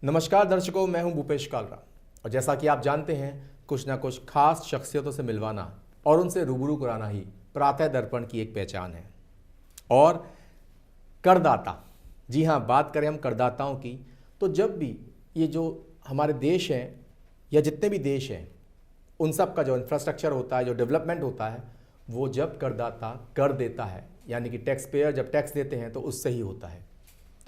नमस्कार दर्शकों, मैं हूं भूपेश कालरा और जैसा कि आप जानते हैं, कुछ ना कुछ खास शख्सियतों से मिलवाना और उनसे रूबरू कराना ही प्रातः दर्पण की एक पहचान है। और करदाता, जी हाँ, बात करें हम करदाताओं की, तो जब भी ये जो हमारे देश हैं या जितने भी देश हैं, उन सब का जो इंफ्रास्ट्रक्चर होता है, जो डेवलपमेंट होता है, वो जब करदाता कर देता है, यानी कि टैक्स पेयर जब टैक्स देते हैं तो उससे ही होता है।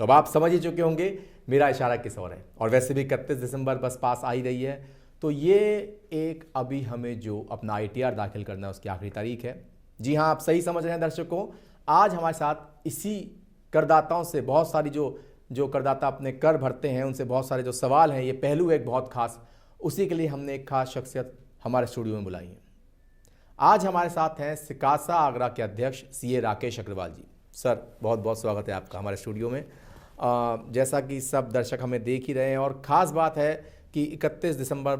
तो अब आप समझ ही चुके होंगे मेरा इशारा किस ओर है। और वैसे भी 31 दिसंबर बस पास आ ही रही है, तो ये एक अभी हमें जो अपना ITR दाखिल करना है उसकी आखिरी तारीख है। जी हाँ, आप सही समझ रहे हैं दर्शकों। आज हमारे साथ इसी करदाताओं से बहुत सारी जो करदाता अपने कर भरते हैं, उनसे बहुत सारे जो सवाल हैं, ये पहलू एक बहुत खास, उसी के लिए हमने एक खास शख्सियत हमारे स्टूडियो में बुलाई है। आज हमारे साथ हैं सिकासा आगरा के अध्यक्ष CA राकेश अग्रवाल जी। सर, बहुत बहुत स्वागत है आपका हमारे स्टूडियो में। जैसा कि सब दर्शक हमें देख ही रहे हैं और ख़ास बात है कि 31 दिसंबर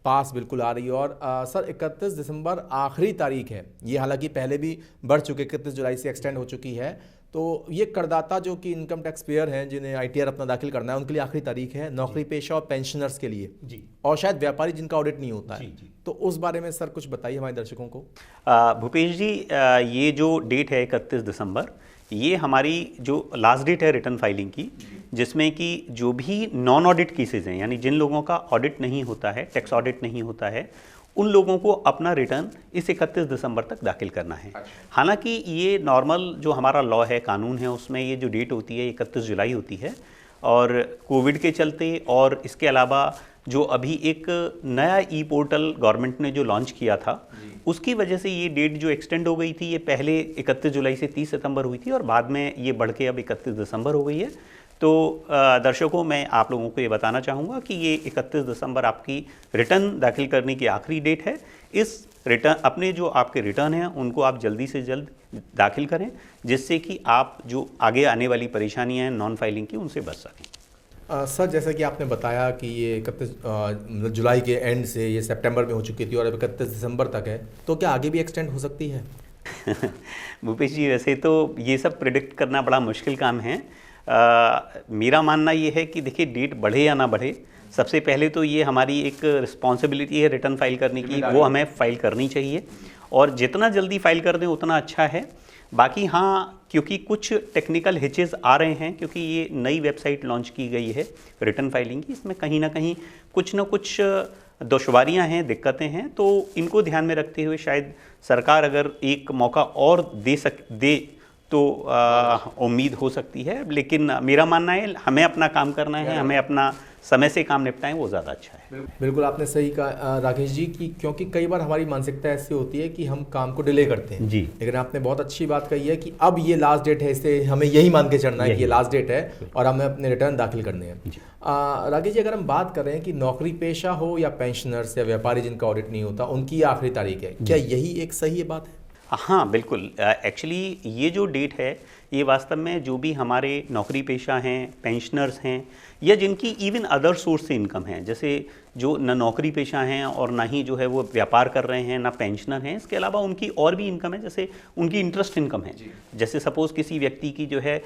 पास बिल्कुल आ रही है। और सर, 31 दिसंबर आखिरी तारीख है। ये हालांकि पहले भी बढ़ चुके, 31 जुलाई से एक्सटेंड हो चुकी है। तो ये करदाता जो कि इनकम टैक्स पेयर हैं, जिन्हें ITR अपना दाखिल करना है, उनके लिए आखिरी तारीख है, नौकरी पेशा और पेंशनर्स के लिए जी, और शायद व्यापारी जिनका ऑडिट नहीं होता है जी। तो उस बारे में सर कुछ बताइए हमारे दर्शकों को। भूपेश जी, ये जो डेट है 31 दिसंबर, ये हमारी जो लास्ट डेट है रिटर्न फाइलिंग की, जिसमें कि जो भी नॉन ऑडिट केसेज हैं, यानी जिन लोगों का ऑडिट नहीं होता है, टैक्स ऑडिट नहीं होता है, उन लोगों को अपना रिटर्न इस 31 दिसंबर तक दाखिल करना है। हालांकि ये नॉर्मल जो हमारा लॉ है, कानून है, उसमें ये जो डेट होती है 31 जुलाई होती है। और कोविड के चलते और इसके अलावा जो अभी एक नया पोर्टल गवर्नमेंट ने जो लॉन्च किया था, उसकी वजह से ये डेट जो एक्सटेंड हो गई थी, ये पहले 31 जुलाई से 30 सितंबर हुई थी और बाद में ये बढ़ के अब 31 दिसंबर हो गई है। तो दर्शकों, मैं आप लोगों को ये बताना चाहूँगा कि ये 31 दिसंबर आपकी रिटर्न दाखिल करने की आखिरी डेट है। इस रिटर्न, अपने जो आपके रिटर्न हैं उनको आप जल्दी से जल्द दाखिल करें, जिससे कि आप जो आगे आने वाली परेशानियाँ हैं नॉन फाइलिंग की, उनसे बच सकें। सर, जैसा कि आपने बताया कि ये 31 जुलाई के एंड से ये सितंबर में हो चुकी थी और अब 31 दिसंबर तक है, तो क्या आगे भी एक्सटेंड हो सकती है? भूपेश जी, वैसे तो ये सब प्रिडिक्ट करना बड़ा मुश्किल काम है। मेरा मानना ये है कि देखिए, डेट बढ़े या ना बढ़े, सबसे पहले तो ये हमारी एक रिस्पॉन्सिबिलिटी है रिटर्न फाइल करने की, वो हमें फाइल करनी चाहिए और जितना जल्दी फाइल कर दें उतना अच्छा है। बाकी हाँ, क्योंकि कुछ टेक्निकल हिचेस आ रहे हैं, क्योंकि ये नई वेबसाइट लॉन्च की गई है रिटर्न फाइलिंग की, इसमें कहीं ना कहीं कुछ ना कुछ दुश्वारियां हैं, दिक्कतें हैं, तो इनको ध्यान में रखते हुए शायद सरकार अगर एक मौका और दे तो उम्मीद हो सकती है। लेकिन मेरा मानना है हमें अपना काम करना है, हमें अपना समय से काम निपटाएं, वो ज़्यादा अच्छा है। बिल्कुल आपने सही कहा राकेश जी, कि क्योंकि कई बार हमारी मानसिकता ऐसी होती है कि हम काम को डिले करते हैं जी। लेकिन आपने बहुत अच्छी बात कही है कि अब ये लास्ट डेट है, इससे हमें यही मान के चलना है कि ये लास्ट डेट है और हमें अपने रिटर्न दाखिल करने हैं। राकेश जी, अगर हम बात करें कि नौकरी पेशा हो या पेंशनर्स या व्यापारी जिनका ऑडिट नहीं होता, उनकी आखिरी तारीख है, क्या यही एक सही बात है? हाँ, बिल्कुल। एक्चुअली ये जो डेट है, ये वास्तव में जो भी हमारे नौकरी पेशा हैं, पेंशनर्स हैं, या जिनकी इवन अदर सोर्स से इनकम है, जैसे जो न नौकरी पेशा हैं और ना ही जो है वो व्यापार कर रहे हैं, ना पेंशनर हैं, इसके अलावा उनकी और भी इनकम है, जैसे उनकी इंटरेस्ट इनकम है। जैसे सपोज़ किसी व्यक्ति की जो है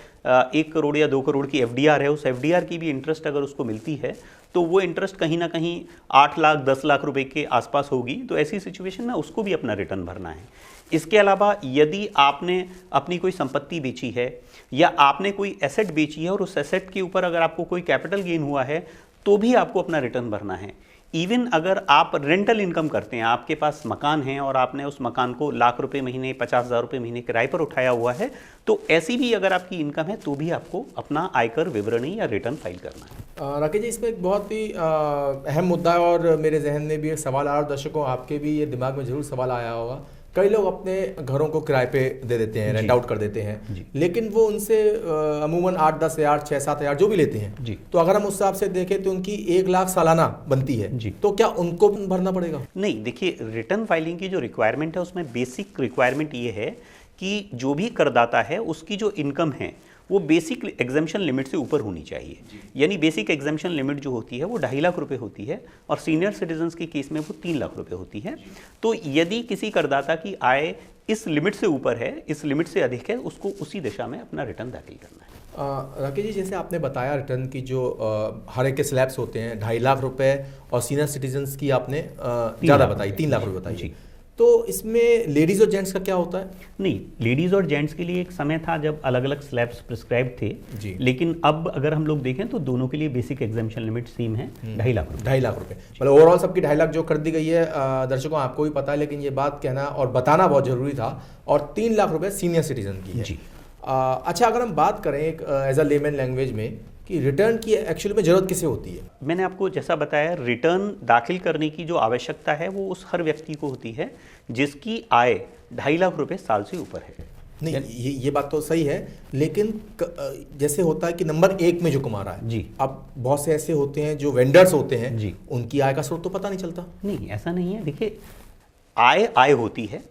1 करोड़ या 2 करोड़ की FDR है, उस FDR की भी इंटरेस्ट अगर उसको मिलती है, तो वो इंटरेस्ट कहीं ना कहीं 8 लाख 10 लाख रुपए के आसपास होगी। तो ऐसी सिचुएशन में उसको भी अपना रिटर्न भरना है। इसके अलावा यदि आपने अपनी कोई संपत्ति बेची है या आपने कोई एसेट बेची है और उस एसेट के ऊपर अगर आपको कोई कैपिटल गेन हुआ है, तो भी आपको अपना रिटर्न भरना है। इवन अगर आप रेंटल इनकम करते हैं, आपके पास मकान है और आपने उस मकान को लाख रुपए महीने, 50,000 रुपए महीने किराए पर उठाया हुआ है, तो ऐसी भी अगर आपकी इनकम है तो भी आपको अपना आयकर विवरणी या रिटर्न फाइल करना है। राकेश जी, इसमें एक बहुत ही अहम मुद्दा है और मेरे जहन में भी एक सवाल आया और दर्शकों आपके भी ये दिमाग में जरूर सवाल आया होगा। कई लोग अपने घरों को किराए पे दे देते हैं, रेंट आउट कर देते हैं, लेकिन वो उनसे अमूमन 8-10 हज़ार, 6-7 हज़ार जो भी लेते हैं जी। तो अगर हम उस हिसाब से देखें तो उनकी 1 लाख सालाना बनती है जी। तो क्या उनको भरना पड़ेगा? नहीं, देखिए, रिटर्न फाइलिंग की जो रिक्वायरमेंट है, उसमें बेसिक रिक्वायरमेंट ये है कि जो भी करदाता है उसकी जो इनकम है वो बेसिक एग्जम्पशन लिमिट से ऊपर होनी चाहिए। यानी बेसिक एग्जम्पशन लिमिट जो होती है वो 2.5 लाख रुपए होती है और सीनियर सिटीजन्स के केस में वो 3 लाख रुपए होती है। तो यदि किसी करदाता की आय इस लिमिट से ऊपर है, इस लिमिट से अधिक है, उसको उसी दिशा में अपना रिटर्न दाखिल करना है। राकेश जी, जैसे आपने बताया रिटर्न की जो हर एक के स्लैब्स होते हैं 2.5 लाख रुपए, और सीनियर सिटीजन्स की आपने ज़्यादा बताई 3 लाख रुपए बताई। जी। तो इसमें लेडीज़ और जेंट्स का क्या होता है? नहीं, लेडीज़ और जेंट्स के लिए एक समय था जब अलग अलग स्लैब्स प्रिस्क्राइब थे जी। लेकिन अब अगर हम लोग देखें तो दोनों के लिए बेसिक एग्जामिशन लिमिट सेम है 2.5 लाख रुपए। 2.5 लाख रुपए, मतलब ओवरऑल सबकी 2.5 लाख जो कर दी गई है। दर्शकों आपको भी पता है, लेकिन ये बात कहना और बताना बहुत ज़रूरी था। और 3 लाख रुपए सीनियर सिटीजन की है जी। अच्छा, अगर हम बात करें एक एज अ लेमन लैंग्वेज में कि रिटर्न की एक्चुअली में ज़रूरत किसे होती है? मैंने आपको जैसा बताया, रिटर्न दाखिल करने की जो आवश्यकता है वो उस हर व्यक्ति को होती है जिसकी आय 2.5 लाख रुपए साल से ऊपर है। नहीं, ये बात तो सही है, लेकिन जैसे होता है कि नंबर 1 में जो कमा रहा है जी, अब बहुत से ऐसे होते हैं जो वेंडर्स होते हैं जी, उनकी आय का स्रोत तो पता नहीं चलता। नहीं, ऐसा नहीं है। देखिए, आय होती है।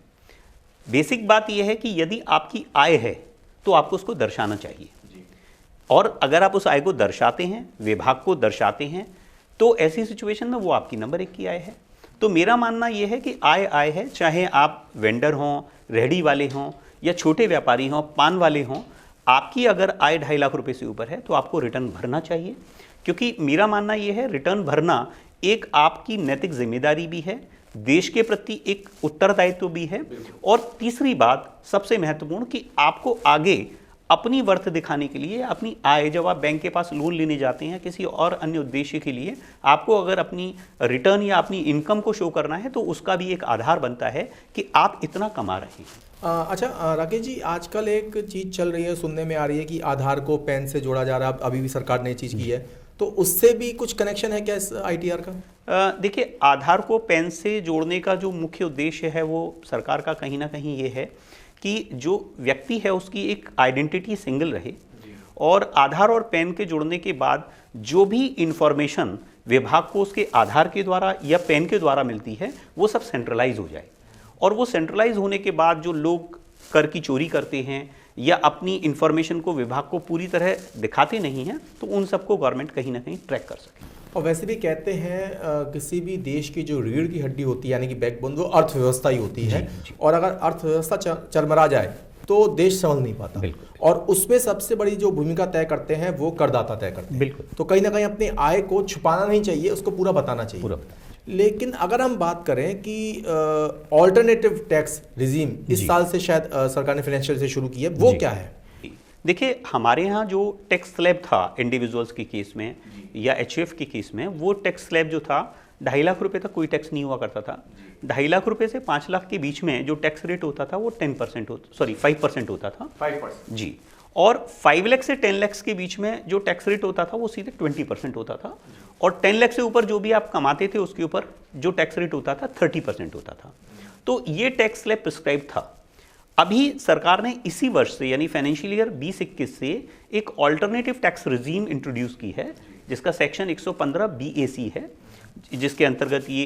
बेसिक बात यह है कि यदि आपकी आय है तो आपको उसको दर्शाना चाहिए, और अगर आप उस आय को दर्शाते हैं, विभाग को दर्शाते हैं, तो ऐसी सिचुएशन में वो आपकी नंबर 1 की आय है। तो मेरा मानना यह है कि आय है, चाहे आप वेंडर हों, रेहड़ी वाले हों, या छोटे व्यापारी हों, पान वाले हों, आपकी अगर आय 2.5 लाख रुपए से ऊपर है तो आपको रिटर्न भरना चाहिए। क्योंकि मेरा मानना यह है, रिटर्न भरना एक आपकी नैतिक जिम्मेदारी भी है, देश के प्रति एक उत्तरदायित्व भी है, और तीसरी बात सबसे महत्वपूर्ण कि आपको आगे अपनी वर्थ दिखाने के लिए, अपनी आय, जब आप बैंक के पास लोन लेने जाते हैं किसी और अन्य उद्देश्य के लिए, आपको अगर अपनी रिटर्न या अपनी इनकम को शो करना है तो उसका भी एक आधार बनता है कि आप इतना कमा रहे हैं। अच्छा राकेश जी, आजकल एक चीज़ चल रही है, सुनने में आ रही है कि आधार को पैन से जोड़ा जा रहा है। अभी भी सरकार ने ये चीज़ की है, तो उससे भी कुछ कनेक्शन है क्या इस ITR का? देखिए, आधार को पैन से जोड़ने का जो मुख्य उद्देश्य है वो सरकार का कहीं ना कहीं ये है कि जो व्यक्ति है उसकी एक आइडेंटिटी सिंगल रहे, और आधार और पैन के जुड़ने के बाद जो भी इंफॉर्मेशन विभाग को उसके आधार के द्वारा या पैन के द्वारा मिलती है वो सब सेंट्रलाइज हो जाए। और वो सेंट्रलाइज होने के बाद जो लोग कर की चोरी करते हैं या अपनी इंफॉर्मेशन को विभाग को पूरी तरह दिखाते नहीं हैं, तो उन सबको गवर्नमेंट कहीं ना कहीं ट्रैक कर सके। और वैसे भी कहते हैं किसी भी देश की जो रीढ़ की हड्डी होती है, यानी कि बैकबोन, वो अर्थव्यवस्था ही होती है। और अगर अर्थव्यवस्था चरमरा जाए तो देश संभल नहीं पाता। और उसमें सबसे बड़ी जो भूमिका तय करते हैं वो करदाता तय करते हैं। तो कहीं ना कहीं अपनी आय को छुपाना नहीं चाहिए, उसको पूरा बताना चाहिए। लेकिन अगर हम बात करें कि ऑल्टरनेटिव टैक्स रिजीम इस साल से शायद सरकार ने फाइनेंशियल से शुरू की है, वो क्या है? देखिए, हमारे यहाँ जो टैक्स स्लैब था इंडिविजुअल्स के केस में या HUF के केस में, वो टैक्स स्लैब जो था 2.5 लाख रुपए तक कोई टैक्स नहीं हुआ करता था। 2.5 लाख रुपए से 5 लाख के बीच में जो टैक्स रेट होता था वो 5% होता था। 5% जी। और 5 लाख से 10 लाख के बीच में जो टैक्स रेट होता था वो सीधे 20% होता था। और 10 लाख से ऊपर जो भी आप कमाते थे उसके ऊपर जो टैक्स रेट होता था 30% होता था। तो ये टैक्स स्लैब प्रिस्क्राइब था। अभी सरकार ने इसी वर्ष से, यानी फाइनेंशियल ईयर 2021 से एक ऑल्टरनेटिव टैक्स रिजीम इंट्रोड्यूस की है, जिसका सेक्शन 115 BAC है, जिसके अंतर्गत ये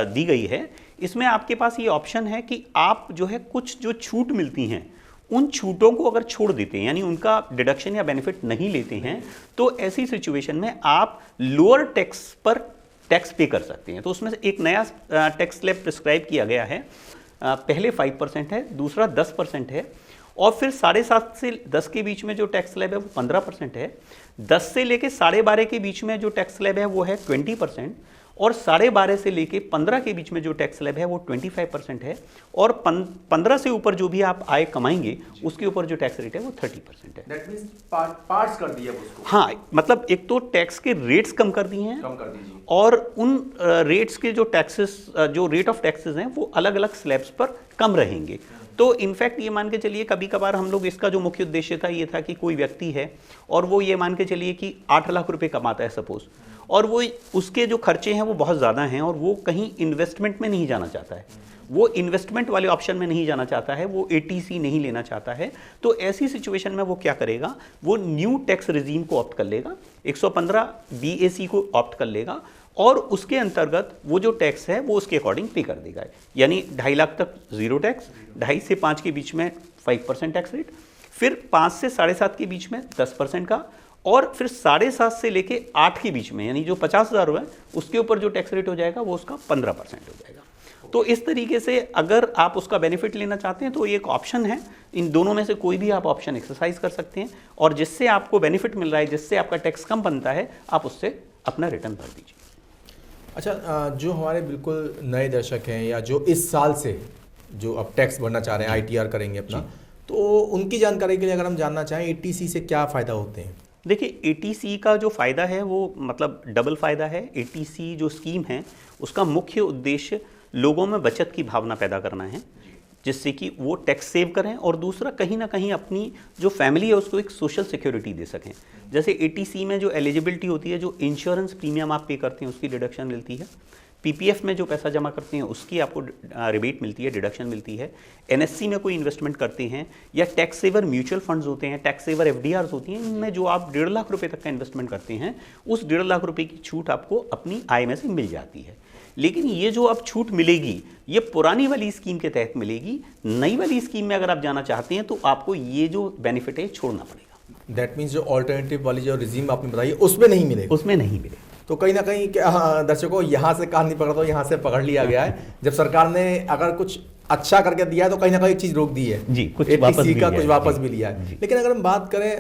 दी गई है। इसमें आपके पास ये ऑप्शन है कि आप जो है कुछ जो छूट मिलती हैं उन छूटों को अगर छोड़ देते हैं, यानी उनका डिडक्शन या बेनिफिट नहीं लेते हैं, तो ऐसी सिचुएशन में आप लोअर टैक्स पर टैक्स पे कर सकते हैं। तो उसमें से एक नया टैक्स स्लैब प्रिस्क्राइब किया गया है। पहले 5% है, दूसरा 10% है, और फिर 7.5 से 10 के बीच में जो टैक्स स्लैब है वो 15% है। 10 से लेके 12.5 के बीच में जो टैक्स स्लैब है वो है 20%, और 12.5 से लेके 15 के बीच में जो टैक्स स्लैब है वो 25% है, और 15 से ऊपर जो भी आप आय कमाएंगे उसके ऊपर जो टैक्स रेट है वो 30% है। दैट मींस पार्ट्स कर दिया उसको। हाँ, मतलब एक तो टैक्स के रेट्स कम कर दिए हैं, और उन रेट्स के जो टैक्सेस, जो रेट ऑफ टैक्सेस हैं वो अलग अलग स्लैब्स पर कम रहेंगे। तो इनफैक्ट ये मान के चलिए, कभी कभार हम लोग, इसका जो मुख्य उद्देश्य था ये था कि कोई व्यक्ति है और वो ये मान के चलिए कि 8 लाख रुपए कमाता है सपोज, और वो उसके जो खर्चे हैं वो बहुत ज़्यादा हैं, और वो कहीं इन्वेस्टमेंट में नहीं जाना चाहता है, वो इन्वेस्टमेंट वाले ऑप्शन में नहीं जाना चाहता है, वो ATC नहीं लेना चाहता है। तो ऐसी सिचुएशन में वो क्या करेगा, वो न्यू टैक्स रिजीम को ऑप्ट कर लेगा, 115 BAC को ऑप्ट कर लेगा, और उसके अंतर्गत वो जो टैक्स है वो उसके अकॉर्डिंग पे कर देगा। यानी 2.5 लाख तक जीरो टैक्स, 2.5 से 5 के बीच में 5% टैक्स रेट, फिर 5 से 7.5 के बीच में 10% का, और फिर 7.5 से लेके 8 के बीच में, यानी जो 50,000 है उसके ऊपर जो टैक्स रेट हो जाएगा वो उसका 15% हो जाएगा। तो इस तरीके से अगर आप उसका बेनिफिट लेना चाहते हैं तो ये एक ऑप्शन है, इन दोनों में से कोई भी आप ऑप्शन एक्सरसाइज कर सकते हैं और जिससे आपको बेनिफिट मिल रहा है, जिससे आपका टैक्स कम बनता है, आप उससे अपना रिटर्न भर दीजिए। अच्छा, जो हमारे बिल्कुल नए दर्शक हैं या जो इस साल से जो अब टैक्स भरना चाह रहे हैं, ITR करेंगे अपना, तो उनकी जानकारी के लिए अगर हम जानना चाहें ATC से क्या फ़ायदा होते हैं? देखिए, ATC का जो फ़ायदा है वो मतलब डबल फ़ायदा है। ATC जो स्कीम है उसका मुख्य उद्देश्य लोगों में बचत की भावना पैदा करना है, जिससे कि वो टैक्स सेव करें और दूसरा कहीं ना कहीं अपनी जो फैमिली है उसको एक सोशल सिक्योरिटी दे सकें। जैसे ATC में जो एलिजिबिलिटी होती है, जो इंश्योरेंस प्रीमियम आप पे करते हैं उसकी डिडक्शन मिलती है, PPF में जो पैसा जमा करते हैं उसकी आपको रिबेट मिलती है, डिडक्शन मिलती है, NSC में कोई इन्वेस्टमेंट करते हैं या टैक्स सेवर म्यूचुअल फंड्स होते हैं, टैक्स सेवर FDRs होती हैं, इनमें जो आप 1.5 लाख रुपए तक का इन्वेस्टमेंट करते हैं उस 1.5 लाख रुपए की छूट आपको अपनी आय में से मिल जाती है। लेकिन ये जो अब छूट मिलेगी ये पुरानी वाली स्कीम के तहत मिलेगी। नई वाली स्कीम में अगर आप जाना चाहते हैं तो आपको ये जो बेनिफिट है छोड़ना पड़ेगा। दैट मीन्स जो ऑल्टरनेटिव वाली जो रिजीम आपने बताई उसमें नहीं मिलेगा? उसमें नहीं मिलेगा। तो कहीं ना कहीं दर्शकों यहाँ से कान नहीं पकड़ा तो यहाँ से पकड़ लिया गया है। जब सरकार ने अगर कुछ अच्छा करके दिया है तो कहीं ना कहीं एक चीज़ रोक दी है जी, कुछ ATC वापस भी का लिया कुछ है, वापस जी, भी लिया है। जी। लेकिन अगर हम बात करें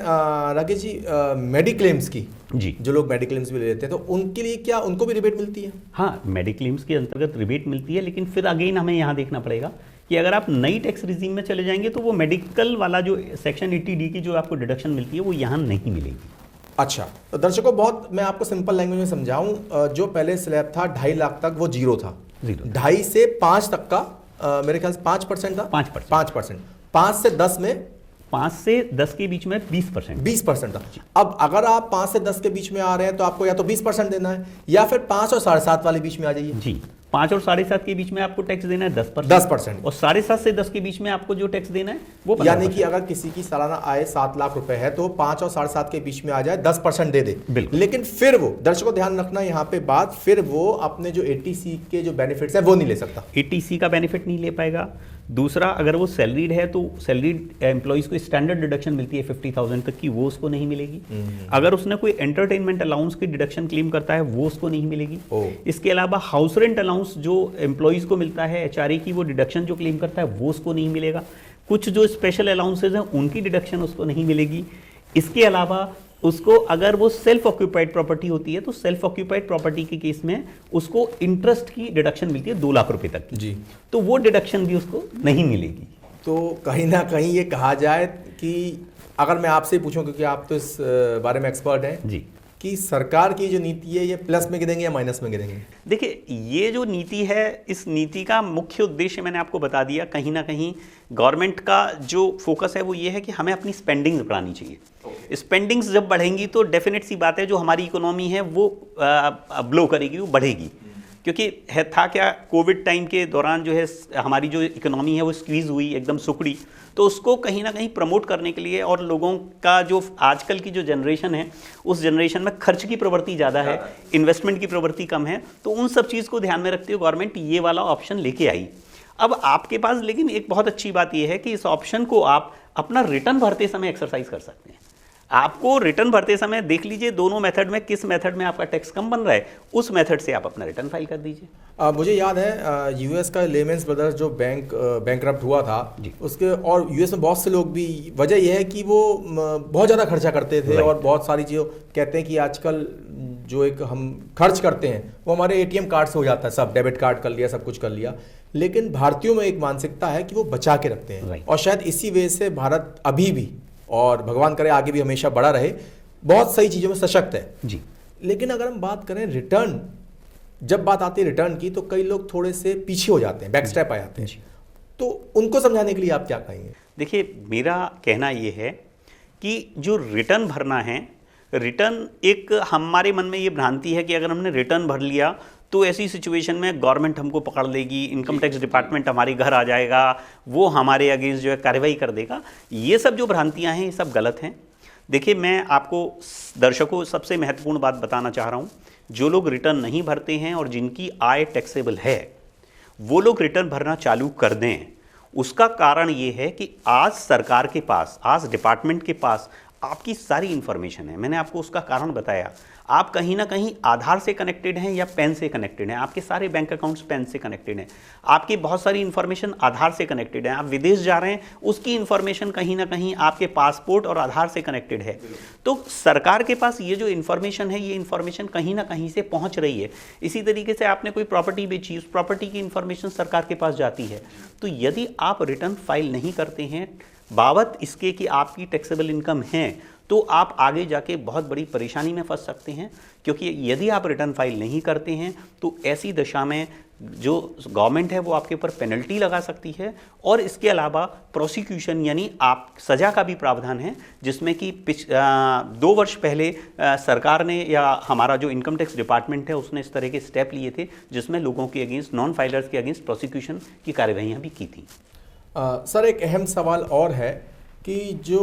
राकेश जी मेडिक्लेम्स की, जी, जो लोग मेडिक्लेम्स भी ले लेते हैं तो उनके लिए क्या उनको भी रिबेट मिलती है? हाँ, मेडिक्लेम्स के अंतर्गत रिबेट मिलती है, लेकिन फिर अगेन हमें यहाँ देखना पड़ेगा कि अगर आप नई टैक्स रिजीम में चले जाएंगे तो वो मेडिकल वाला जो सेक्शन 80D की जो आपको डिडक्शन मिलती है वो यहाँ नहीं मिलेगी। अच्छा, तो दर्शकों बहुत मैं आपको सिंपल लैंग्वेज में समझाऊं, जो पहले स्लैब था 2.5 लाख तक वो जीरो था, 2.5 से 5 तक का मेरे ख्याल से 5% था। 5%, 5 से 10 में 5 से 10 के बीच में 20% था। अब अगर आप 5 से 10 के बीच में आ रहे हैं तो आपको या तो 20% देना है या फिर 5 और 7.5 वाले बीच में आ जाइए। जी, 5 और 7.5 के बीच में आपको टैक्स देना है 10%। 10% और 7.5 से 10 के बीच में आपको जो टैक्स देना है वो 15%। यानी कि अगर किसी की सालाना आय 7 लाख रुपए है तो 5 और 7.5 के बीच में आ जाए 10% दे दे। लेकिन फिर वो दर्शकों ध्यान रखना यहाँ पे बात, फिर वो अपने जो ATC के जो बेनिफिट्स है वो नहीं ले सकता। ATC का बेनिफिट नहीं ले पाएगा। दूसरा, अगर वो सैलरीड है तो सैलरीड एम्प्लॉइज को स्टैंडर्ड डिडक्शन मिलती है 50,000 तक की, वो उसको नहीं मिलेगी। अगर उसने कोई एंटरटेनमेंट अलाउंस की डिडक्शन क्लेम करता है वो उसको नहीं मिलेगी। इसके अलावा हाउस रेंट अलाउंस जो एम्प्लॉइज को मिलता है HRA की, वो डिडक्शन जो क्लेम करता है वो उसको नहीं मिलेगा। कुछ जो स्पेशल अलाउंसेज हैं उनकी डिडक्शन उसको नहीं मिलेगी। इसके अलावा उसको अगर वो सेल्फ ऑक्यूपाइड प्रॉपर्टी होती है तो सेल्फ ऑक्यूपाइड प्रॉपर्टी के केस में उसको इंटरेस्ट की डिडक्शन मिलती है 2 लाख रुपए तक की जी, तो वो डिडक्शन भी उसको नहीं मिलेगी। तो कहीं ना कहीं ये कहा जाए कि अगर मैं आपसे पूछूं, क्योंकि आप तो इस बारे में एक्सपर्ट हैं जी, कि सरकार की जो नीति है ये प्लस में गिरेंगे या माइनस में गिरेंगे? देखिए, ये जो नीति है, इस नीति का मुख्य उद्देश्य मैंने आपको बता दिया। कहीं ना कहीं गवर्नमेंट का जो फोकस है वो ये है कि हमें अपनी स्पेंडिंग्स बढ़ानी चाहिए। स्पेंडिंग्स जब बढ़ेंगी तो डेफिनेट सी बात है जो हमारी इकोनॉमी है वो ब्लो करेगी, वो बढ़ेगी। क्योंकि था क्या, कोविड टाइम के दौरान जो है हमारी जो इकोनॉमी है वो स्क्वीज हुई, एकदम सुकड़ी। तो उसको कहीं ना कहीं प्रमोट करने के लिए और लोगों का जो आजकल की जो जनरेशन है उस जनरेशन में खर्च की प्रवृत्ति ज़्यादा है, इन्वेस्टमेंट की प्रवृत्ति कम है, तो उन सब चीज़ को ध्यान में रखते हुए गवर्नमेंट ये वाला ऑप्शन लेके आई। अब आपके पास लेकिन एक बहुत अच्छी बात यह है कि इस ऑप्शन को आप अपना रिटर्न भरते समय एक्सरसाइज कर सकते हैं। आपको रिटर्न भरते समय देख लीजिए दोनों मेथड में किस मेथड में आपका टैक्स कम बन रहा है, उस मेथड से आप अपना रिटर्न फाइल कर दीजिए। मुझे याद है यूएस का लेमन्स ब्रदर्स जो बैंकरप्ट हुआ था उसके, और यूएस में बहुत से लोग भी, वजह यह है कि वो बहुत ज़्यादा खर्चा करते थे और बहुत सारी चीज़ों, कहते हैं कि आजकल जो एक हम खर्च करते हैं वो हमारे ATM कार्ड से हो जाता है, सब डेबिट कार्ड कर लिया, सब कुछ कर लिया। लेकिन भारतीयों में एक मानसिकता है कि वो बचा के रखते हैं और शायद इसी वजह से भारत अभी भी, और भगवान करे आगे भी हमेशा बड़ा रहे, बहुत सही चीज़ों में सशक्त है जी। लेकिन अगर हम बात करें रिटर्न, जब बात आती है रिटर्न की तो कई लोग थोड़े से पीछे हो जाते हैं, बैक स्टेप आ जाते हैं, तो उनको समझाने के लिए आप क्या कहेंगे? देखिए, मेरा कहना यह है कि जो रिटर्न भरना है, रिटर्न एक हमारे मन में ये भ्रांति है कि अगर हमने रिटर्न भर लिया तो ऐसी सिचुएशन में गवर्नमेंट हमको पकड़ लेगी, इनकम टैक्स डिपार्टमेंट हमारे घर आ जाएगा, वो हमारे अगेंस्ट जो है कार्रवाई कर देगा। ये सब जो भ्रांतियां हैं ये सब गलत हैं। देखिए, मैं आपको दर्शकों सबसे महत्वपूर्ण बात बताना चाह रहा हूँ, जो लोग रिटर्न नहीं भरते हैं और जिनकी आय टैक्सेबल है वो लोग रिटर्न भरना चालू कर दें। उसका कारण ये है कि आज सरकार के पास, आज डिपार्टमेंट के पास आपकी सारी इंफॉर्मेशन है। मैंने आपको उसका कारण बताया। आप कहीं ना कहीं आधार से कनेक्टेड हैं या पैन से कनेक्टेड हैं, आपके सारे बैंक अकाउंट्स पैन से कनेक्टेड हैं, आपकी बहुत सारी इंफॉर्मेशन आधार से कनेक्टेड है, आप विदेश जा रहे हैं उसकी इंफॉर्मेशन कहीं ना कहीं आपके पासपोर्ट और आधार से कनेक्टेड है। तो सरकार के पास ये जो इंफॉर्मेशन है, ये इंफॉर्मेशन कहीं ना कहीं से पहुंच रही है। इसी तरीके से आपने कोई प्रॉपर्टी बेची, उस प्रॉपर्टी की इंफॉर्मेशन सरकार के पास जाती है। तो यदि आप रिटर्न फाइल नहीं करते हैं बाबत इसके कि आपकी टैक्सेबल इनकम है, तो आप आगे जाके बहुत बड़ी परेशानी में फंस सकते हैं, क्योंकि यदि आप रिटर्न फाइल नहीं करते हैं तो ऐसी दशा में जो गवर्नमेंट है वो आपके ऊपर पेनल्टी लगा सकती है, और इसके अलावा प्रोसिक्यूशन यानी आप सज़ा का भी प्रावधान है, जिसमें कि 2 वर्ष पहले सरकार ने या हमारा जो इनकम टैक्स डिपार्टमेंट है उसने इस तरह के स्टेप लिए थे, जिसमें लोगों के अगेंस्ट, नॉन फाइलर्स के अगेंस्ट प्रोसिक्यूशन की कार्यवाहियाँ भी की थी। सर एक अहम सवाल और है कि जो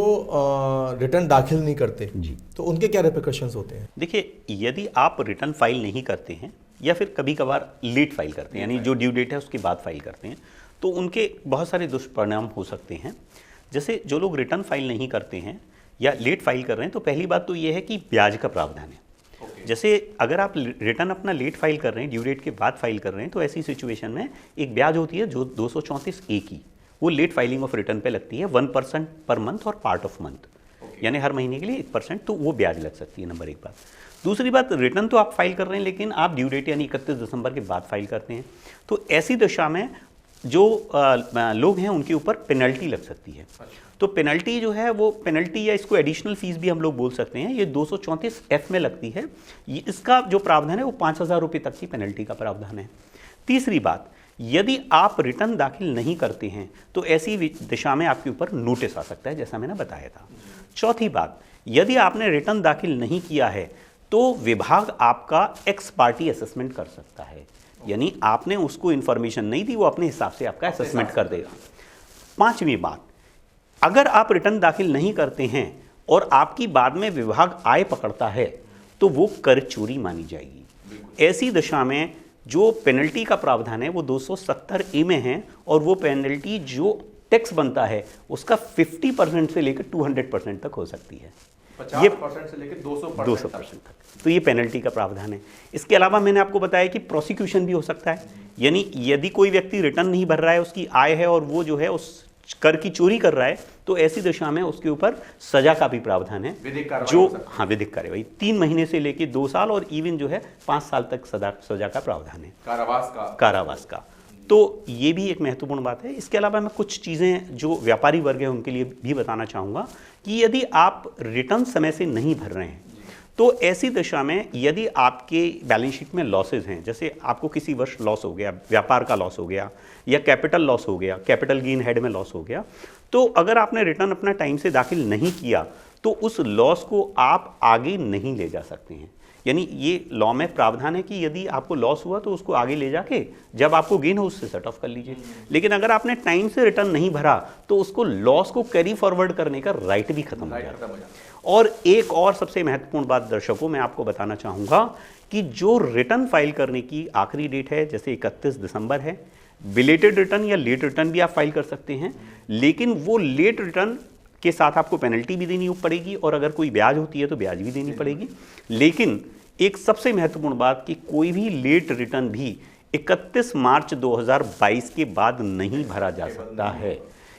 रिटर्न दाखिल नहीं करते जी, तो उनके क्या रिpercussions होते हैं? देखिए, यदि आप रिटर्न फाइल नहीं करते हैं या फिर कभी कभार लेट फाइल करते हैं, यानी जो ड्यू डेट है उसके बाद फाइल करते हैं, तो उनके बहुत सारे दुष्परिणाम हो सकते हैं। जैसे जो लोग रिटर्न फाइल नहीं करते हैं या लेट फाइल कर रहे हैं, तो पहली बात तो ये है कि ब्याज का प्रावधान है। जैसे अगर आप रिटर्न अपना लेट फाइल कर रहे हैं, ड्यू डेट के बाद फाइल कर रहे हैं, तो ऐसी सिचुएशन में एक ब्याज होती है जो 234A की, वो लेट फाइलिंग ऑफ रिटर्न पे लगती है 1% पर मंथ और पार्ट ऑफ मंथ, यानी हर महीने के लिए 1%, तो वो ब्याज लग सकती है। नंबर 1 बात। दूसरी बात, रिटर्न तो आप फाइल कर रहे हैं लेकिन आप ड्यू डेट यानी 31 दिसंबर के बाद फाइल करते हैं, तो ऐसी दशा में जो लोग हैं उनके ऊपर पेनल्टी लग सकती है। तो पेनल्टी जो है वो पेनल्टी या इसको एडिशनल फीस भी हम लोग बोल सकते हैं, ये 234F में लगती है। इसका जो प्रावधान है वो 5,000 रुपये तक की पेनल्टी का प्रावधान है। तीसरी बात, यदि आप रिटर्न दाखिल नहीं करते हैं तो ऐसी दिशा में आपके ऊपर नोटिस आ सकता है, जैसा मैंने बताया था। चौथी बात, यदि आपने रिटर्न दाखिल नहीं किया है तो विभाग आपका एक्स पार्टी असेसमेंट कर सकता है, यानी आपने उसको इंफॉर्मेशन नहीं दी, वो अपने हिसाब से आपका असेसमेंट कर देगा। पांचवी बात, अगर आप रिटर्न दाखिल नहीं करते हैं और आपकी बाद में विभाग आय पकड़ता है तो वो कर चोरी मानी जाएगी। ऐसी दशा में जो पेनल्टी का प्रावधान है वो 270A में है, और वो पेनल्टी जो टैक्स बनता है उसका 50% से लेकर 200% तक हो सकती है। 50% से लेकर 200% तक। तो ये पेनल्टी का प्रावधान है। इसके अलावा मैंने आपको बताया कि प्रोसिक्यूशन भी हो सकता है, यानी यदि कोई व्यक्ति रिटर्न नहीं भर रहा है, उसकी आय है और वो जो है उस कर की चोरी कर रहा है, तो ऐसी दशा में उसके ऊपर सजा का भी प्रावधान है, जो विधिक कार्यवाही 3 महीने से लेकर 2 साल और इवन जो है 5 साल तक सजा का प्रावधान है, कारावास का। तो ये भी एक महत्वपूर्ण बात है। इसके अलावा मैं कुछ चीज़ें जो व्यापारी वर्ग है उनके लिए भी बताना चाहूँगा कि यदि आप रिटर्न समय से नहीं भर रहे हैं तो ऐसी दशा में यदि आपके बैलेंस शीट में लॉसेज हैं, जैसे आपको किसी वर्ष लॉस हो गया, व्यापार का लॉस हो गया या कैपिटल लॉस हो गया, कैपिटल गेन हेड में लॉस हो गया, तो अगर आपने रिटर्न अपना टाइम से दाखिल नहीं किया तो उस लॉस को आप आगे नहीं ले जा सकते हैं। यानी ये लॉ में प्रावधान है कि यदि आपको लॉस हुआ तो उसको आगे ले जाके जब आपको गेन हो उससे सेट ऑफ कर लीजिए, लेकिन अगर आपने टाइम से रिटर्न नहीं भरा तो उसको लॉस को कैरी फॉरवर्ड करने का राइट भी खत्म हो जाता है। और एक और सबसे महत्वपूर्ण बात दर्शकों मैं आपको बताना चाहूँगा कि जो रिटर्न फाइल करने की आखिरी डेट है, जैसे 31 दिसंबर है, बिलेटेड रिटर्न या लेट रिटर्न भी आप फाइल कर सकते हैं, लेकिन वो लेट रिटर्न के साथ आपको पेनल्टी भी देनी पड़ेगी और अगर कोई ब्याज होती है तो ब्याज भी देनी पड़ेगी। लेकिन एक सबसे महत्वपूर्ण बात कि कोई भी लेट रिटर्न भी 31 मार्च 2022 के बाद नहीं भरा जा सकता है।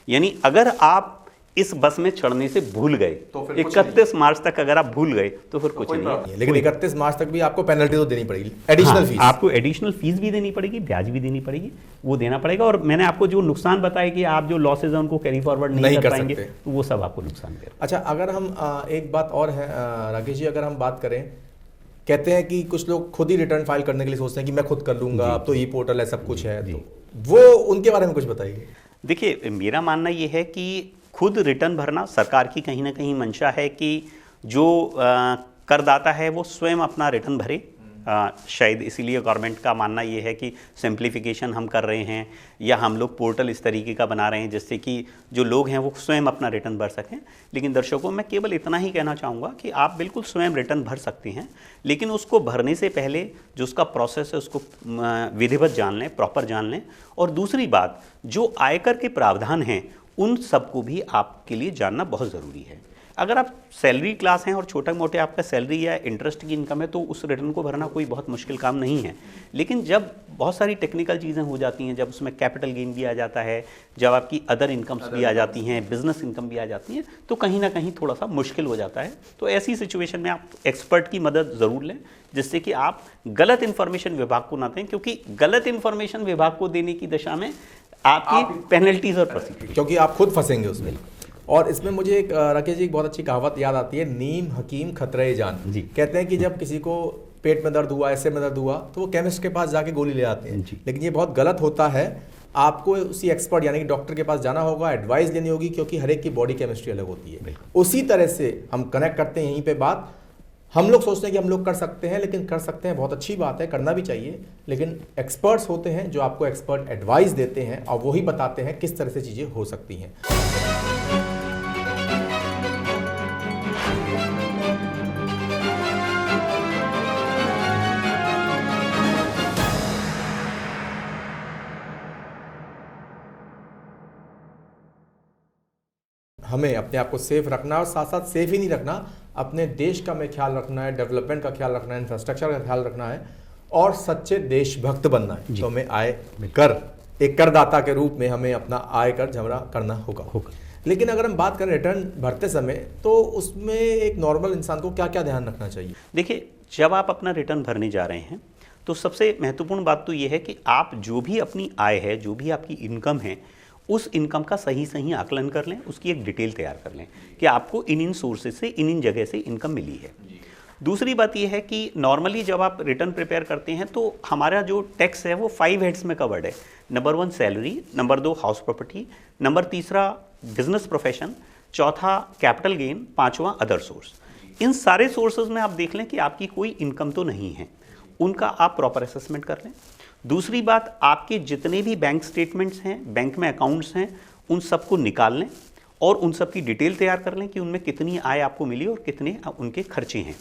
यानी अगर आप इस बस में चढ़ने से भूल गए तो 31 मार्च तक अगर आप भूल गए तो फिर कुछ नहीं है। लेकिन 31 मार्च तक भी आपको पेनल्टी तो देनी पड़ेगी, एडिशनल फीस। आपको एडिशनल फीस भी देनी पड़ेगी, ब्याज भी देनी पड़ेगी, वो देना पड़ेगा। और मैंने आपको जो नुकसान बताया कि आप जो लॉसेज है उनको कैरी फॉरवर्ड नहीं कर पाएंगे तो वो सब आपको नुकसान देगा। अच्छा, अगर हम एक बात और है राकेश जी, अगर हम बात करें, कहते हैं कि कुछ लोग खुद ही रिटर्न फाइल करने के लिए सोचते हैं कि मैं खुद कर लूंगा, अब तो ई पोर्टल है, सब कुछ है, तो वो उनके बारे में कुछ बताइए। देखिए, मेरा मानना ये है कि खुद रिटर्न भरना सरकार की कहीं ना कहीं मंशा है कि जो करदाता है वो स्वयं अपना रिटर्न भरे। शायद इसीलिए गवर्नमेंट का मानना ये है कि सिंप्लीफिकेशन हम कर रहे हैं या हम लोग पोर्टल इस तरीके का बना रहे हैं जिससे कि जो लोग हैं वो स्वयं अपना रिटर्न भर सकें। लेकिन दर्शकों, मैं केवल इतना ही कहना चाहूँगा कि आप बिल्कुल स्वयं रिटर्न भर सकते हैं, लेकिन उसको भरने से पहले जो उसका प्रोसेस है उसको विधिवत जान लें, प्रॉपर जान लें। और दूसरी बात, जो आयकर के प्रावधान हैं उन सबको भी आपके लिए जानना बहुत ज़रूरी है। अगर आप सैलरी क्लास हैं और छोटा मोटे आपका सैलरी या इंटरेस्ट की इनकम है तो उस रिटर्न को भरना कोई बहुत मुश्किल काम नहीं है। लेकिन जब बहुत सारी टेक्निकल चीज़ें हो जाती हैं, जब उसमें कैपिटल गेन भी आ जाता है, जब आपकी अदर इनकम्स भी आ जाती हैं, बिजनेस इनकम भी आ जाती हैं, तो कहीं ना कहीं थोड़ा सा मुश्किल हो जाता है। तो ऐसी सिचुएशन में आप एक्सपर्ट की मदद ज़रूर लें, जिससे कि आप गलत इन्फॉर्मेशन विभाग को ना दें, क्योंकि गलत इन्फॉर्मेशन विभाग को देने की दशा में आपकी पेनल्टीज और प्रोसीक्यूशन, क्योंकि आप खुद फंसेंगे उसमें। और इसमें मुझे एक राकेश जी एक बहुत अच्छी कहावत याद आती है, नीम हकीम खतरे जान जी। कहते हैं कि जब किसी को पेट में दर्द हुआ, ऐसे में दर्द हुआ, तो वो केमिस्ट के पास जाके गोली ले आते हैं, लेकिन ये बहुत गलत होता है। आपको उसी एक्सपर्ट यानी कि डॉक्टर के पास जाना होगा, एडवाइस लेनी होगी, क्योंकि हर एक की बॉडी केमिस्ट्री अलग होती है। उसी तरह से हम कनेक्ट करते हैं यहीं पे बात। हम लोग सोचते हैं कि हम लोग कर सकते हैं, लेकिन कर सकते हैं, बहुत अच्छी बात है, करना भी चाहिए, लेकिन एक्सपर्ट्स होते हैं जो आपको एक्सपर्ट एडवाइस देते हैं और वही बताते हैं किस तरह से चीज़ें हो सकती हैं। हमें अपने आप को सेफ रखना और साथ साथ सेफ ही नहीं रखना, अपने देश का हमें ख्याल रखना है, डेवलपमेंट का ख्याल रखना है, इंफ्रास्ट्रक्चर का ख्याल रखना है और सच्चे देशभक्त बनना है। तो हमें आय कर, एक करदाता के रूप में हमें अपना आय कर जमा करना होगा। लेकिन अगर हम बात करें रिटर्न भरते समय, तो उसमें एक नॉर्मल इंसान को क्या क्या ध्यान रखना चाहिए? देखिए, जब आप अपना रिटर्न भरने जा रहे हैं तो सबसे महत्वपूर्ण बात तो ये है कि आप जो भी अपनी आय है, जो भी आपकी इनकम है, उस इनकम का सही आकलन कर लें, उसकी एक डिटेल तैयार कर लें कि आपको इन सोर्सेज से, इन जगह से इनकम मिली है। दूसरी बात यह है कि नॉर्मली जब आप रिटर्न प्रिपेयर करते हैं तो हमारा जो टैक्स है वो 5 हेड्स में कवर्ड है। Number 1 salary, number 2 house property, number 3 business profession, चौथा कैपिटल गेन, 5वां अदर सोर्स। इन सारे सोर्सेज में आप देख लें कि आपकी कोई इनकम तो नहीं है, उनका आप प्रॉपर असेसमेंट कर लें। दूसरी बात, आपके जितने भी बैंक स्टेटमेंट्स हैं, बैंक में अकाउंट्स हैं, उन सबको निकाल लें और उन सब की डिटेल तैयार कर लें कि उनमें कितनी आय आपको मिली और कितने उनके खर्चे हैं।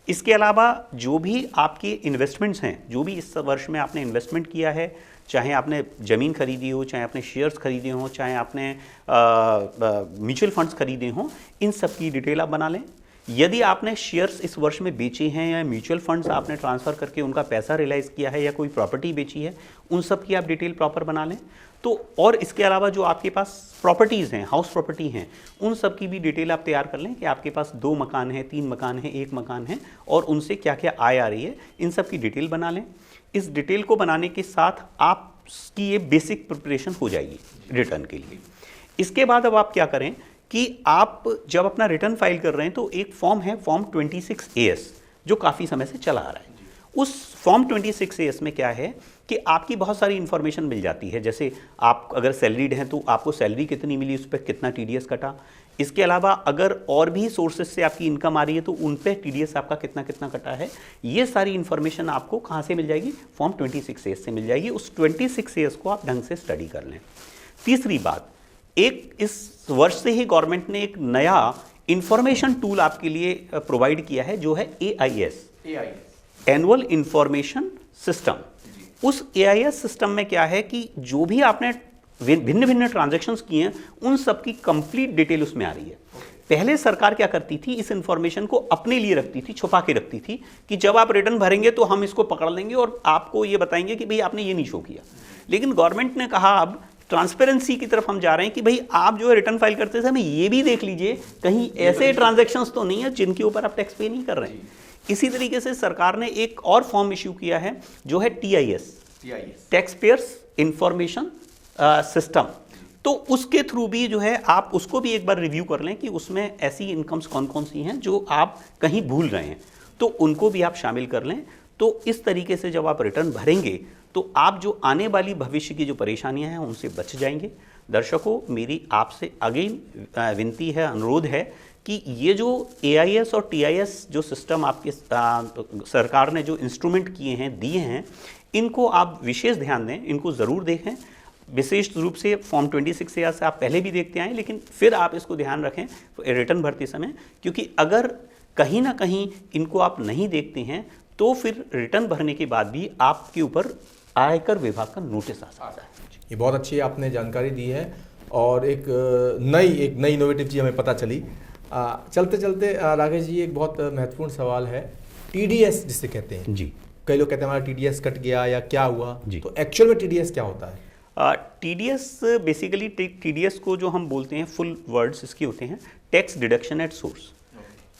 इसके अलावा जो भी आपके इन्वेस्टमेंट्स हैं, जो भी इस वर्ष में आपने इन्वेस्टमेंट किया है, चाहे आपने ज़मीन खरीदी हो, चाहे आपने शेयर्स खरीदे हों, चाहे आपने म्यूचुअल फंड्स खरीदे हों, इन सब की डिटेल आप बना लें। यदि आपने शेयर्स इस वर्ष में बेचे हैं या म्यूचुअल फंड्स आपने ट्रांसफ़र करके उनका पैसा रियलाइज़ किया है या कोई प्रॉपर्टी बेची है, उन सब की आप डिटेल प्रॉपर बना लें। तो और इसके अलावा जो आपके पास प्रॉपर्टीज़ हैं, हाउस प्रॉपर्टी हैं, उन सब की भी डिटेल आप तैयार कर लें कि आपके पास 2 मकान हैं, 3 मकान हैं, 1 मकान है और उनसे क्या क्या आय आ रही है, इन सब की डिटेल बना लें। इस डिटेल को बनाने के साथ आपकी ये बेसिक प्रिपरेशन हो जाएगी रिटर्न के लिए। इसके बाद अब आप क्या करें कि आप जब अपना रिटर्न फाइल कर रहे हैं तो एक फॉर्म है, फॉर्म 26AS, जो काफ़ी समय से चला आ रहा है। उस फॉर्म 26AS में क्या है कि आपकी बहुत सारी इन्फॉर्मेशन मिल जाती है। जैसे आप अगर सैलरीड हैं तो आपको सैलरी कितनी मिली, उस पर कितना TDS कटा। इसके अलावा अगर और भी सोर्सेज से आपकी इनकम आ रही है तो उन पर TDS आपका कितना कितना कटा है। ये सारी इन्फॉर्मेशन आपको कहाँ से मिल जाएगी? फॉर्म 26AS से मिल जाएगी। उस 26AS को आप ढंग से स्टडी कर लें। तीसरी बात, एक इस वर्ष से ही गवर्नमेंट ने एक नया इंफॉर्मेशन टूल आपके लिए प्रोवाइड किया है, जो है AIS, एनुअल इंफॉर्मेशन सिस्टम। उस AIS सिस्टम में क्या है कि जो भी आपने भिन्न भिन्न ट्रांजैक्शंस किए हैं, उन सब की कंप्लीट डिटेल उसमें आ रही है। पहले सरकार क्या करती थी, इस इंफॉर्मेशन को अपने लिए रखती थी, छुपा के रखती थी कि जब आप रिटर्न भरेंगे तो हम इसको पकड़ लेंगे और आपको ये बताएंगे कि भाई आपने ये नहीं शो किया। लेकिन गवर्नमेंट ने कहा अब ट्रांसपेरेंसी की तरफ हम जा रहे हैं कि भाई आप जो है रिटर्न फाइल करते समय ये भी देख लीजिए कहीं ऐसे ट्रांजैक्शंस तो नहीं है जिनके ऊपर आप टैक्स पे नहीं कर रहे हैं। इसी तरीके से सरकार ने एक और फॉर्म इश्यू किया है जो है TIS, tax payers information system. तो उसके थ्रू भी जो है आप उसको भी एक बार रिव्यू कर लें कि उसमें ऐसी इनकम्स कौन कौन सी हैं जो आप कहीं भूल रहे हैं, तो उनको भी आप शामिल कर लें। तो इस तरीके से जब आप रिटर्न भरेंगे तो आप जो आने वाली भविष्य की जो परेशानियां हैं उनसे बच जाएंगे। दर्शकों, मेरी आपसे अगेन विनती है, अनुरोध है कि ये जो AIS और TIS जो सिस्टम आपके सरकार ने जो इंस्ट्रूमेंट किए हैं, दिए हैं, इनको आप विशेष ध्यान दें, इनको ज़रूर देखें। विशेष रूप से फॉर्म 26AS से आप पहले भी देखते आए, लेकिन फिर आप इसको ध्यान रखें रिटर्न भरते समय, क्योंकि अगर कहीं ना कहीं इनको आप नहीं देखते हैं तो फिर रिटर्न भरने के बाद भी आपके ऊपर आयकर विभाग का नोटिस आ सकता है। ये बहुत अच्छी आपने जानकारी दी है और एक नई इनोवेटिव चीज़ हमें पता चली। चलते चलते राकेश जी, एक बहुत महत्वपूर्ण सवाल है, टीडीएस जिसे कहते हैं जी। कई लोग कहते हैं हमारा टीडीएस कट गया या क्या हुआ, जी। तो एक्चुअल में टीडीएस क्या होता है? टीडीएस बेसिकली, टीडीएस को जो हम बोलते हैं फुल वर्ड्स इसके होते हैं tax deduction at source.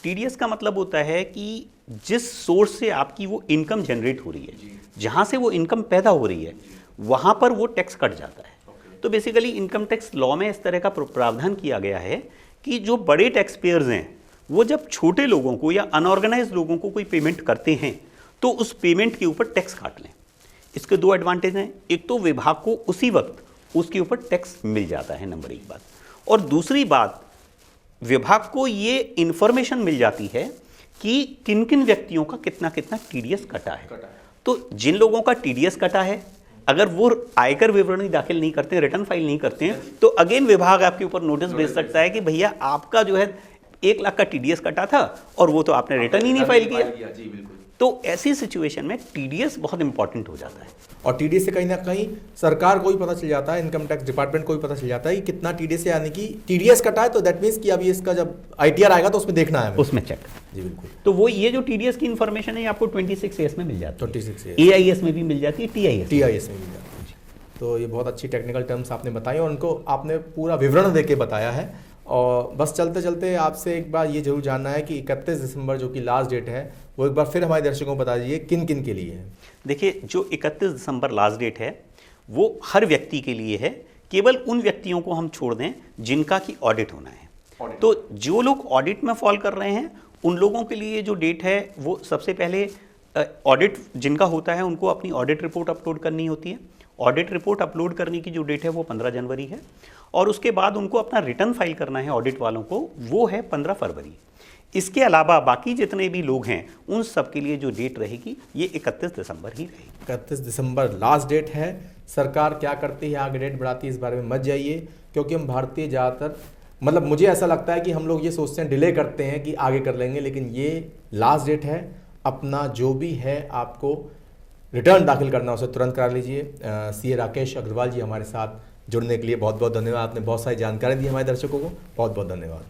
TDS का मतलब होता है कि जिस सोर्स से आपकी वो इनकम जनरेट हो रही है, जहाँ से वो इनकम पैदा हो रही है, वहाँ पर वो टैक्स कट जाता है। तो बेसिकली इनकम टैक्स लॉ में इस तरह का प्रावधान किया गया है कि जो बड़े टैक्स पेयर्स हैं वो जब छोटे लोगों को या अनऑर्गेनाइज लोगों को कोई पेमेंट करते हैं तो उस पेमेंट के ऊपर टैक्स काट लें। इसके दो एडवांटेज हैं, एक तो विभाग को उसी वक्त उसके ऊपर टैक्स मिल जाता है, नंबर एक बात, और दूसरी बात विभाग को ये इंफॉर्मेशन मिल जाती है कि किन किन व्यक्तियों का कितना कितना टीडीएस कटा है। तो जिन लोगों का टीडीएस कटा है, अगर वो आयकर विवरणी दाखिल नहीं करते हैं, रिटर्न फाइल नहीं करते हैं, तो अगेन विभाग आपके ऊपर नोटिस भेज सकता है कि भैया आपका जो है 1 लाख का टीडीएस कटा था और वो तो आपने रिटर्न ही नहीं फाइल किया। तो ऐसी सिचुएशन में टीडीएस बहुत इंपॉर्टेंट हो जाता है। और टीडीएस से कहीं ना कहीं सरकार को भी पता चल जाता है, इनकम टैक्स डिपार्टमेंट को भी पता चल जाता है कि कितना टीडीएस है, यानी कि टीडीएस कटा है तो दैट मीन्स कि अभी इसका जब आईटीआर आएगा तो उसमें देखना है, उसमें चेक। जी बिल्कुल। तो वो ये जो टीडीएस की इन्फॉर्मेशन है आपको 26A में मिल जाती है, 26A एआईएस में भी मिल जाती है, टीआईएस में मिल जाती है। तो ये बहुत अच्छी टेक्निकल टर्म्स आपने बताई और उनको आपने पूरा विवरण देके बताया है। और बस चलते चलते आपसे एक बार ये जरूर जानना है कि 31 दिसंबर जो कि लास्ट डेट है, वो एक बार फिर हमारे दर्शकों को बता दीजिए किन किन के लिए है। देखिए, जो 31 दिसंबर लास्ट डेट है वो हर व्यक्ति के लिए है, केवल उन व्यक्तियों को हम छोड़ दें जिनका कि ऑडिट होना है। तो जो लोग ऑडिट में फॉल कर रहे हैं उन लोगों के लिए जो डेट है वो सबसे पहले ऑडिट जिनका होता है उनको अपनी ऑडिट रिपोर्ट अपलोड करनी होती है। ऑडिट रिपोर्ट अपलोड करने की जो डेट है वो 15 जनवरी है और उसके बाद उनको अपना रिटर्न फाइल करना है ऑडिट वालों को, वो है 15 फरवरी। इसके अलावा बाकी जितने भी लोग हैं उन सब के लिए जो डेट रहेगी ये 31 दिसंबर ही रहेगी। 31 दिसंबर लास्ट डेट है। सरकार क्या करती है, आगे डेट बढ़ाती है, इस बारे में मत जाइए, क्योंकि हम भारतीय ज़्यादातर, मतलब मुझे ऐसा लगता है कि हम लोग ये सोचते हैं, डिले करते हैं कि आगे कर लेंगे, लेकिन ये लास्ट डेट है। अपना जो भी है आपको रिटर्न दाखिल करना उसे तुरंत करा लीजिए। सीए राकेश अग्रवाल जी हमारे साथ जुड़ने के लिए बहुत बहुत धन्यवाद। आपने बहुत सारी जानकारी दी हमारे दर्शकों को, बहुत बहुत धन्यवाद।